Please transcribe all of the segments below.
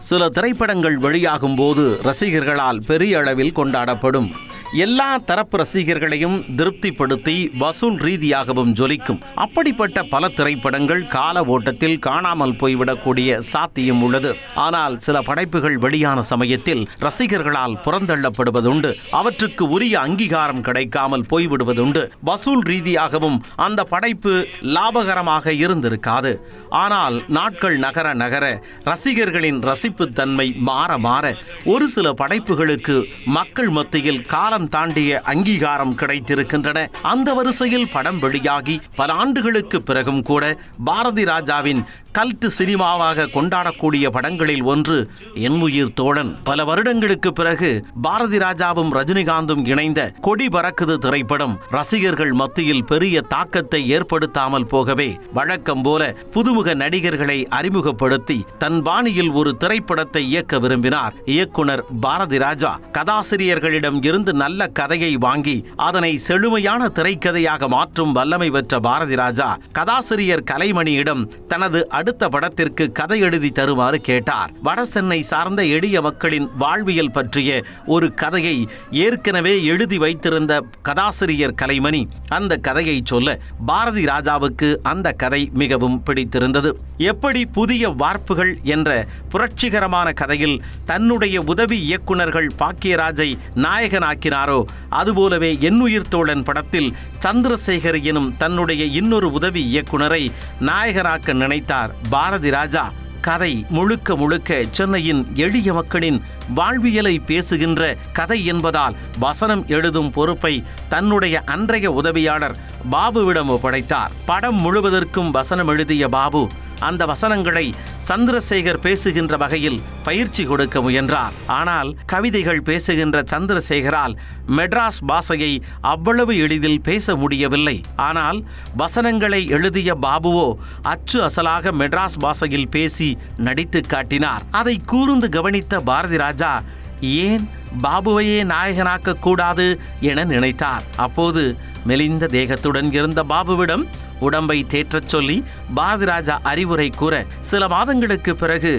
சில திரைப்படங்கள் வெளியாகும் போது ரசிகர்களால் பெரிய அளவில் கொண்டாடப்படும். எல்லா தரப்பு ரசிகர்களையும் திருப்திப்படுத்தி வசூல் ரீதியாகவும் ஜொலிக்கும். அப்படிப்பட்ட பல திரைப்படங்கள் கால ஓட்டத்தில் காணாமல் போய்விடக்கூடிய சாத்தியம் உள்ளது. ஆனால் சில படைப்புகள் வெளியான சமயத்தில் ரசிகர்களால் புறந்தள்ளப்படுவதுண்டு. அவற்றுக்கு உரிய அங்கீகாரம் கிடைக்காமல் போய்விடுவதுண்டு. வசூல் ரீதியாகவும் அந்த படைப்பு லாபகரமாக இருந்திருக்காது. ஆனால் நாட்கள் நகர நகர ரசிகர்களின் ரசிப்புத்தன்மை மாற மாற ஒரு சில படைப்புகளுக்கு மக்கள் மத்தியில் காலம் தாண்டிய அங்கீகாரம் கிடைத்திருக்கின்றன. அந்த வரிசையில் படம் வெளியாகி பல ஆண்டுகளுக்கு பிறகும் கூட பாரதி ராஜாவின் கல்ட் சினிமாவாக கொண்டாடக்கூடிய படங்களில் ஒன்று என் உயிர் தோழன். பல வருடங்களுக்கு பிறகு பாரதி ராஜாவும் ரஜினிகாந்தும் இணைந்த கொடி பறக்குது திரைப்படம் ரசிகர்கள் மத்தியில் பெரிய தாக்கத்தை ஏற்படுத்தாமல் போகவே வழக்கம் போல புதுமுக நடிகர்களை அறிமுகப்படுத்தி தன் பாணியில் ஒரு திரைப்படத்தை இயக்க விரும்பினார் இயக்குனர் பாரதி ராஜா. கதாசிரியர்களிடம் இருந்து நல்ல கதையை வாங்கி அதனை செழுமையான திரைக்கதையாக மாற்றும் வல்லமை பெற்ற பாரதி ராஜா கதாசிரியர் கலைமணியிடம் தனது அடுத்த படத்திற்கு கதை எழுதி தருமாறு கேட்டார். வட சென்னை சார்ந்த எளிய மக்களின் வாழ்வியல் பற்றிய ஒரு கதையை ஏற்கனவே எழுதி வைத்திருந்த கதாசிரியர் கலைமணி அந்த கதையை சொல்ல பாரதி ராஜாவுக்கு அந்த கதை மிகவும் பிடித்திருந்தது. எப்படி புதிய வார்ப்புகள் என்ற புரட்சிகரமான கதையில் தன்னுடைய உதவி இயக்குனர்கள் பாக்கியராஜை நாயகனாக்கினாரோ அதுபோலவே என் உயிர் தோழன் படத்தில் சந்திரசேகர் எனும் தன்னுடைய இன்னொரு உதவி இயக்குனரை நாயகனாக்க நினைத்தார் பாரதி ராஜா. கதை முழுக்க முழுக்க சென்னையின் எளிய மக்களின் வாழ்வியலை பேசுகின்ற கதை என்பதால் வசனம் எழுதும் பொறுப்பை தன்னுடைய அன்றைய உதவியாளர் பாபுவிடம் ஒப்படைத்தார். படம் முழுவதற்கும் வசனம் எழுதிய பாபு அந்த வசனங்களை சந்திரசேகர் பேசுகின்ற வகையில் பயிற்சி கொடுக்க முயன்றார். ஆனால் கவிதைகள் பேசுகின்ற சந்திரசேகரால் மெட்ராஸ் பாஷையை அவ்வளவு எளிதில் பேச முடியவில்லை. ஆனால் வசனங்களை எழுதிய பாபுவோ அச்சு அசலாக மெட்ராஸ் பாஷையில் பேசி நடித்து காட்டினார். அதை கூர்ந்து கவனித்த பாரதி ராஜா ஏன் பாபுவையே நாயகனாக்க கூடாது என நினைத்தார். அப்போது மெலிந்த தேகத்துடன் இருந்த பாபுவிடம் உடம்பை தேற்றச் சொல்லி பாரதி ராஜா அறிவுரை கூற சில மாதங்களுக்கு பிறகு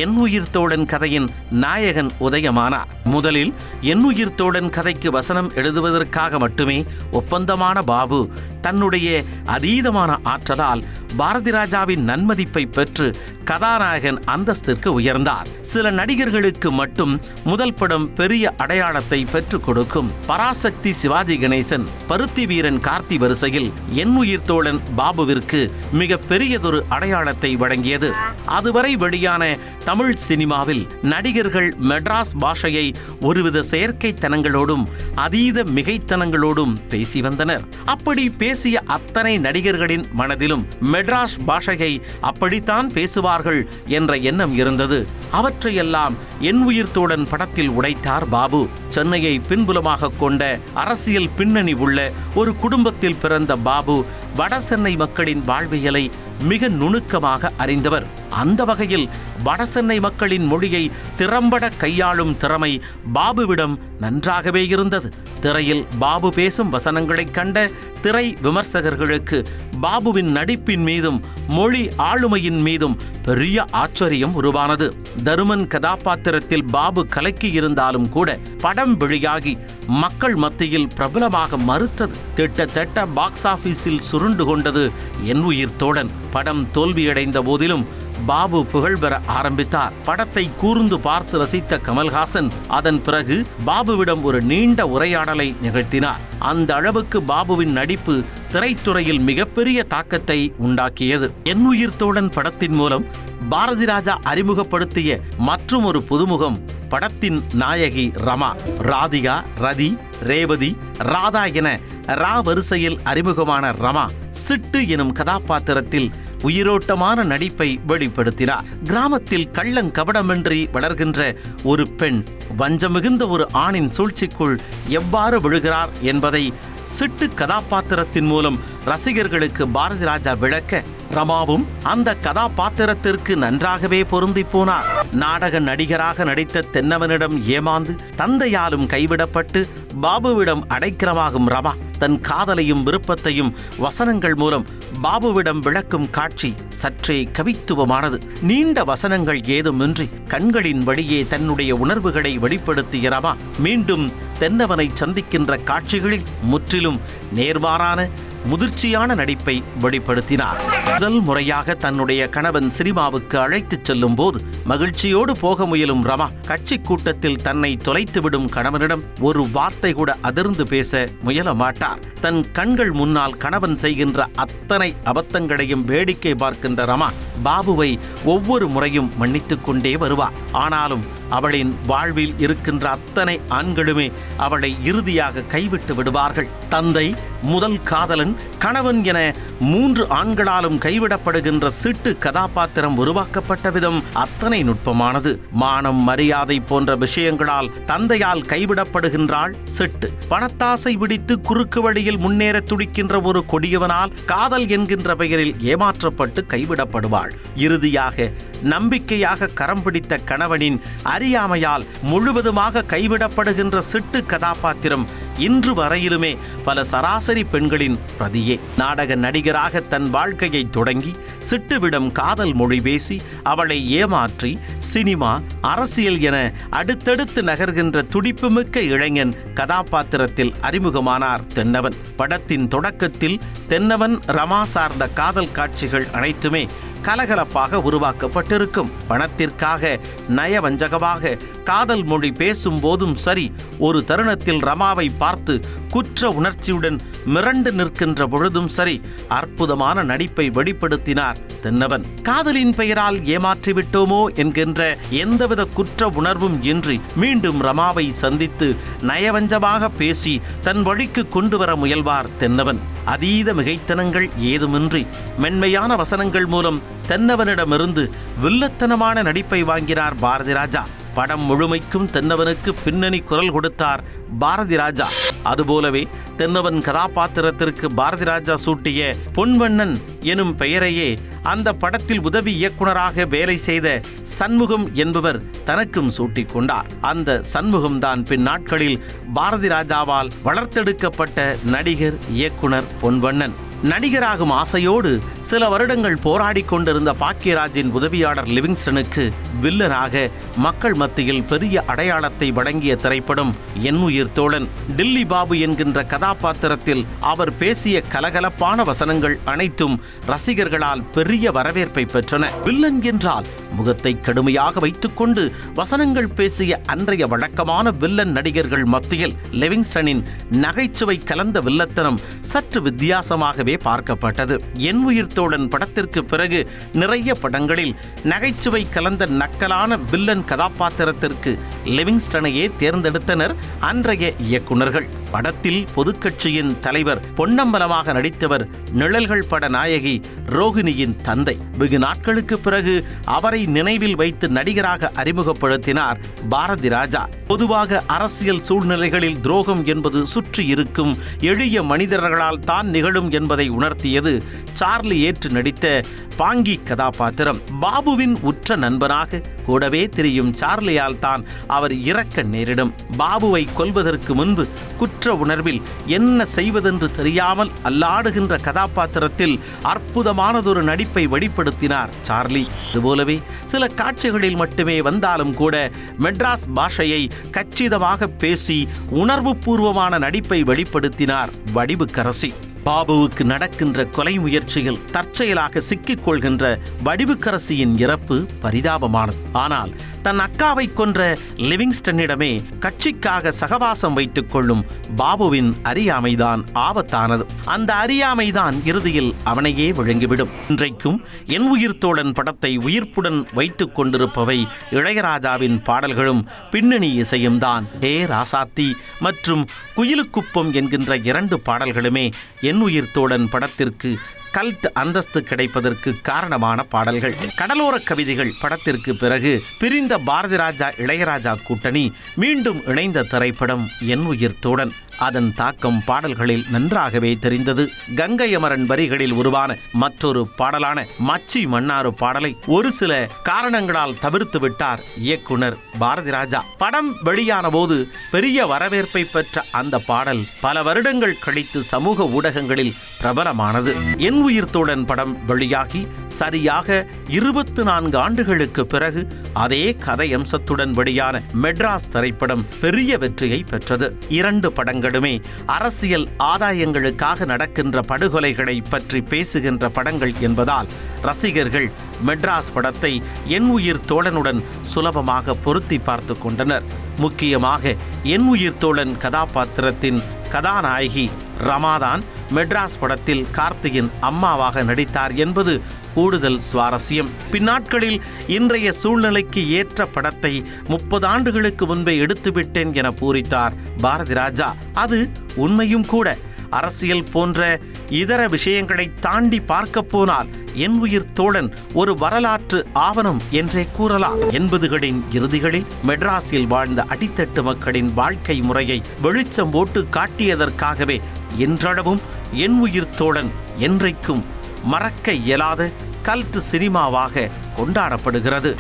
என் உயிர் தோழன் கதையின் நாயகன் உதயமானார். முதலில் என் உயிர் தோழன் கதைக்கு வசனம் எழுதுவதற்காக மட்டுமே ஒப்பந்தமான பாபு தன்னுடைய அதீதமான ஆற்றலால் பாரதி ராஜாவின் நன்மதிப்பை பெற்று கதாநாயகன் அந்தஸ்திற்கு உயர்ந்தார். சில நடிகர்களுக்கு மட்டும் முதல் படம் பெரிய அடையாளத்தை பெற்றுக் கொடுக்கும். பராசக்தி சிவாஜி கணேசன், பருத்தி வீரன் கார்த்தி வரிசையில் என் உயிர் தோழன் பாபுவிற்கு மிக பெரியதொரு அடையாளத்தை வழங்கியது. அதுவரை வெளியான தமிழ் சினிமாவில் நடிகர்கள் மெட்ராஸ் பாஷையை ஒருவித செயற்கைத்தனங்களோடும் அதீத மிகைத்தனங்களோடும் பேசி வந்தனர். அப்படி பேசிய அத்தனை நடிகர்களின் மனதிலும் மெட்ராஸ் பாஷையை அப்படித்தான் பேசுவார்கள் என்ற எண்ணம் இருந்தது. அவற்றையெல்லாம் என் உயிர் தோழன் படத்தில் உடைத்தார் பாபு. சென்னையை பின்புலமாக கொண்ட அரசியல் பின்னணி உள்ள ஒரு குடும்பத்தில் பிறந்த பாபு வட சென்னை மக்களின் வாழ்வியலை மிக நுணுக்கமாக அறிந்தவர். அந்த வகையில் வடசென்னை மக்களின் மொழியை திறம்பட கையாளும் திறமை பாபுவிடம் நன்றாகவே இருந்தது. திரையில் பாபு பேசும் வசனங்களைக் கண்ட திரை விமர்சகர்களுக்கு பாபுவின் நடிப்பின் மீதும் மொழி ஆளுமையின் மீதும் பெரிய ஆச்சரியம் உருவானது. தருமன் கதாபாத்திரத்தில் பாபு கலக்கி இருந்தாலும் கூட படம் வெளியாகி மக்கள் மத்தியில் பிரபலமாக மறுத்தது. கிட்டத்தட்ட பாக்ஸ் ஆபீஸில் சுருண்டு கொண்டது என் உயிர் தோழன். படம் தோல்வியடைந்த போதிலும் பாபு புகழ் பெற ஆரம்பித்தார். படத்தை கூர்ந்து பார்த்து ரசித்த கமல்ஹாசன் அதன் பிறகு பாபுவிடம் ஒரு நீண்ட உரையாடலை நிகழ்த்தினார். அந்த அளவுக்கு பாபுவின் நடிப்பு திரைத்துறையில் மிகப்பெரிய தாக்கத்தை உண்டாக்கியது. என் உயிர் தோழன் படத்தின் மூலம் பாரதி ராஜா அறிமுகப்படுத்திய மற்றும் ஒரு புதுமுகம் படத்தின் நாயகி ரமா. ராதிகா, ரதி, ரேவதி, ராதா என ரா வரிசையில் அறிமுகமான ரமா சிட்டு எனும் கதாபாத்திரத்தில் உயிரோட்டமான நடிப்பை வெளிப்படுத்தினார். கிராமத்தில் கள்ளங்கபடமின்றி வளர்கின்ற ஒரு பெண் வஞ்சம் மிகுந்த ஒரு ஆணின் சூழ்ச்சிக்குள் எவ்வாறு விழுகிறார் என்பதை சிட்டு கதாபாத்திரத்தின் மூலம் ரசிகர்களுக்கு பாரதி ராஜா விளக்க ரமாவும் அந்த கதாபாத்திரத்திற்கு நன்றாகவே பொருந்தி போனார். நாடக நடிகராக நடித்த தென்னவனிடம் ஏமாந்து தந்தையாலும் கைவிடப்பட்டு பாபுவிடம் அடைக்கலமாகும் ரமா தன் காதலையும் விருப்பத்தையும் வசனங்கள் மூலம் பாபுவிடம் விளக்கும் காட்சி சற்றே கவித்துவமானது. நீண்ட வசனங்கள் ஏதுமின்றி கண்களின் வழியே தன்னுடைய உணர்வுகளை வெளிப்படுத்திய ரமா மீண்டும் தென்னவனை சந்திக்கின்ற காட்சிகளில் முற்றிலும் நேர்மாறான முதிர்ச்சியான நடிப்பை வெளிப்படுத்தினார். முதல் முறையாக தன்னுடைய கணவன் சினிமாவுக்கு அழைத்துச் செல்லும் போது மகிழ்ச்சியோடு போக முயலும் ரமா கட்சி கூட்டத்தில் தன்னை தொலைத்துவிடும் கணவனிடம் ஒரு வார்த்தை கூட அதிர்ந்து பேச முயல மாட்டார். தன் கண்கள் முன்னால் கணவன் செய்கின்ற அத்தனை அபத்தங்களையும் வேடிக்கை பார்க்கின்ற ரமா பாபுவை ஒவ்வொரு முறையும் மன்னித்துக் கொண்டே வருவார். ஆனாலும் அவளின் வாழ்வில் இருக்கின்ற அத்தனை ஆண்களுமே அவளை இறுதியாக கைவிட்டு விடுவார்கள். தந்தை, முதல் காதலன், கணவன் என 3 ஆண்களாலும் கைவிடப்படுகின்ற சிட்டு கதாபாத்திரம் உருவாக்கப்பட்ட விதம் அத்தனை நுட்பமானது. மானம், மரியாதை போன்ற விஷயங்களால் தந்தையால் கைவிடப்படுகின்றாள் சிட்டு. பணத்தாசை விடித்து குறுக்கு வழியில் முன்னேற துடிக்கின்ற ஒரு கொடியவனால் காதல் என்கின்ற பெயரில் ஏமாற்றப்பட்டு கைவிடப்படுவாள். இறுதியாக நம்பிக்கையாக கரம் பிடித்த கணவனின் அறியாமையால் முழுவதுமாக கைவிடப்படுகின்ற சிட்டு கதாபாத்திரம் இன்று வரையிலுமே பல சராசரி பெண்களின் பிரதியே. நாடக நடிகராக தன் வாழ்க்கையை தொடங்கி சிட்டுவிடம் காதல் மொழி பேசி அவளை ஏமாற்றி சினிமா, அரசியல் என அடுத்தடுத்து நகர்கின்ற துடிப்புமிக்க இளைஞன் கதாபாத்திரத்தில் அறிமுகமானார் தென்னவன். படத்தின் தொடக்கத்தில் தென்னவன் ரமா சார்ந்த காதல் காட்சிகள் அனைத்துமே கலகலப்பாக உருவாக்கப்பட்டிருக்கும். பணத்திற்காக நயவஞ்சகமாக காதல் மொழி பேசும் போதும் சரி, ஒரு தருணத்தில் ரமாவை பார்த்து குற்ற உணர்ச்சியுடன் மிரண்டு நிற்கின்ற பொழுதும் சரி, அற்புதமான நடிப்பை வெளிப்படுத்தினார் தென்னவன். காதலின் பெயரால் ஏமாற்றிவிட்டோமோ என்கின்ற எந்தவித குற்ற உணர்வும் இன்றி மீண்டும் ரமாவை சந்தித்து நயவஞ்சமாக பேசி தன் வழிக்கு கொண்டு வர முயல்வார் தென்னவன். அதீத மிகைத்தனங்கள் ஏதுமின்றி மென்மையான வசனங்கள் மூலம் தென்னவனிடமிருந்து வில்லத்தனமான நடிப்பை வாங்கினார் பாரதி ராஜா. படம் முழுமைக்கும் தென்னவனுக்கு பின்னணி குரல் கொடுத்தார் பாரதி ராஜா. அதுபோலவே தென்னவன் கதாபாத்திரத்திற்கு பாரதி ராஜா சூட்டிய பொன்வண்ணன் எனும் பெயரையே அந்த படத்தில் உதவி இயக்குனராக வேலை செய்த சண்முகம் என்பவர் தனக்கும் சூட்டிக் கொண்டார். அந்த சண்முகம்தான் பின் நாட்களில் பாரதி ராஜாவால் வளர்த்தெடுக்கப்பட்ட நடிகர், இயக்குனர் பொன்வண்ணன். நடிகராகும் ஆசையோடு சில வருடங்கள் போராடி கொண்டிருந்த பாக்கியராஜின் உதவியாளர் லிவிங்ஸ்டனுக்கு வில்லனாக மக்கள் மத்தியில் பெரிய அடையாளத்தை வழங்கிய திரைப்படம் என் உயிர் தோழன். டில்லி பாபு என்கின்ற கதாபாத்திரத்தில் அவர் பேசிய கலகலப்பான வசனங்கள் அனைத்தும் ரசிகர்களால் பெரிய வரவேற்பை பெற்றன. வில்லன் என்றால் முகத்தை கடுமையாக வைத்துக்கொண்டு வசனங்கள் பேசிய அன்றைய வழக்கமான வில்லன் நடிகர்கள் மத்தியில் லிவிங்ஸ்டனின் நகைச்சுவை கலந்த வில்லத்தனம் சற்று வித்தியாசமாகவே பார்க்கப்பட்டது. என் உயிர் தோழன் படத்திற்கு பிறகு நிறைய படங்களில் நகைச்சுவை கலந்த நக்கலான வில்லன் கதாபாத்திரத்திற்கு லிவிங்ஸ்டனையே தேர்ந்தெடுத்தனர் அன்றைய இயக்குனர்கள். படத்தில் பொதுக்கட்சியின் தலைவர் பொன்னம்பலமாக நடித்தவர் நிழல்கள் பட நாயகி ரோகிணியின் தந்தை. வெகு நாட்களுக்கு பிறகு அவரை நினைவில் வைத்து நடிகராக அறிமுகப்படுத்தினார் பாரதி ராஜா. பொதுவாக அரசியல் சூழ்நிலைகளில் துரோகம் என்பது சுற்றி இருக்கும் எளிய மனிதர்களால் தான் நிகழும் என்பதை உணர்த்தியது சார்லி ஏற்று நடித்த பாங்கி கதாபாத்திரம். பாபுவின் உற்ற நண்பனாக கூடவே திரியும் சார்லியால் தான் அவர் இறக்க நேரிடும். பாபுவை கொல்வதற்கு முன்பு குற்ற உணர்வில் என்ன செய்வதென்று தெரியாமல் அல்லாடுகின்ற கதாபாத்திரத்தில் அற்புதமானதொரு நடிப்பை வெளிப்படுத்தினார் சார்லி. இதுபோலவே சில காட்சிகளில் மட்டுமே வந்தாலும் கூட மெட்ராஸ் பாஷையை கச்சிதமாக பேசி உணர்வு பூர்வமான நடிப்பை வெளிப்படுத்தினார் வடிவுக்கரசி. பாபுவுக்கு நடக்கின்ற கொலை முயற்சியில் தற்செயலாக சிக்கிக் கொள்கின்ற வடிவுக்கரசியின் இறப்பு பரிதாபமானது. ஆனால் தன் அக்காவை கொன்ற லிவிங்ஸ்டனிடமே கட்சிக்காக சகவாசம் வைத்துக் கொள்ளும் பாபுவின் அறியாமைதான் ஆபத்தானது. அந்த அறியாமைதான் இறுதியில் அவனையே விழுங்கிவிடும். இன்றைக்கும் என் உயிர் தோழன் படத்தை உயிர்ப்புடன் வைத்துக் கொண்டிருப்பவை இளையராஜாவின் பாடல்களும் பின்னணி இசையும் தான். ஹே ராசாத்தி மற்றும் குயிலுக்குப்பம் என்கின்ற 2 பாடல்களுமே என் உயிர் தோழன் படத்திற்கு கல்ட் அந்தஸ்து கிடைப்பதற்கு காரணமான பாடல்கள். கடலோர கவிதைகள் படத்திற்கு பிறகு பிரிந்த பாரதி ராஜா இளையராஜா கூட்டணி மீண்டும் இணைந்த திரைப்படம் என் உயிர் தோழன். அதன் தாக்கம் பாடல்களில் நன்றாகவே தெரிந்தது. கங்கை அமரன் வரிகளில் உருவான மற்றொரு பாடலான மச்சி மன்னாரு பாடலை ஒரு சில காரணங்களால் தவிர்த்து விட்டார் இயக்குனர் பாரதி ராஜா. படம் வெளியான போது பெரிய வரவேற்பை பெற்ற அந்த பாடல் பல வருடங்கள் கழித்து சமூக ஊடகங்களில் பிரபலமானது. என் உயிர் தோழன் படம் வெளியாகி சரியாக 24 ஆண்டுகளுக்கு பிறகு அதே கதை அம்சத்துடன் வெளியான மெட்ராஸ் திரைப்படம் பெரிய வெற்றியை பெற்றது. 2 படங்களுமே அரசியல் ஆதாயங்களுக்காக நடக்கின்ற படுகொலைகளை பற்றி பேசுகின்ற படங்கள் என்பதால் ரசிகர்கள் மெட்ராஸ் படத்தை என் உயிர் தோழனுடன் சுலபமாக பொருத்தி பார்த்து கொண்டனர். முக்கியமாக என் உயிர் தோழன் கதாபாத்திரத்தின் கதாநாயகி ரமாதான் மெட்ராஸ் படத்தில் கார்த்தியின் அம்மாவாக நடித்தார் என்பது கூடுதல் சுவாரஸ்யம். பின்னாட்களில் இன்றைய சூழ்நிலைக்கு ஏற்ற படத்தை 30 ஆண்டுகளுக்கு முன்பே எடுத்துவிட்டேன் என பூரித்தார் பாரதி ராஜா. அது உண்மையும் கூட. அரசியல் போன்ற இதர விஷயங்களை தாண்டி பார்க்க போனால் என் உயிர் தோழன் ஒரு வரலாற்று ஆவணம் என்றே கூறலாம். 80களின் இறுதிகளில் மெட்ராஸில் வாழ்ந்த அடித்தட்டு மக்களின் வாழ்க்கை முறையை வெளிச்சம் போட்டு காட்டியதற்காகவே இன்றளவும் என் உயிர் தோழன் என்றைக்கும் மறக்க இயலாத கல்ட் சினிமாவாக கொண்டாடப்படுகிறது.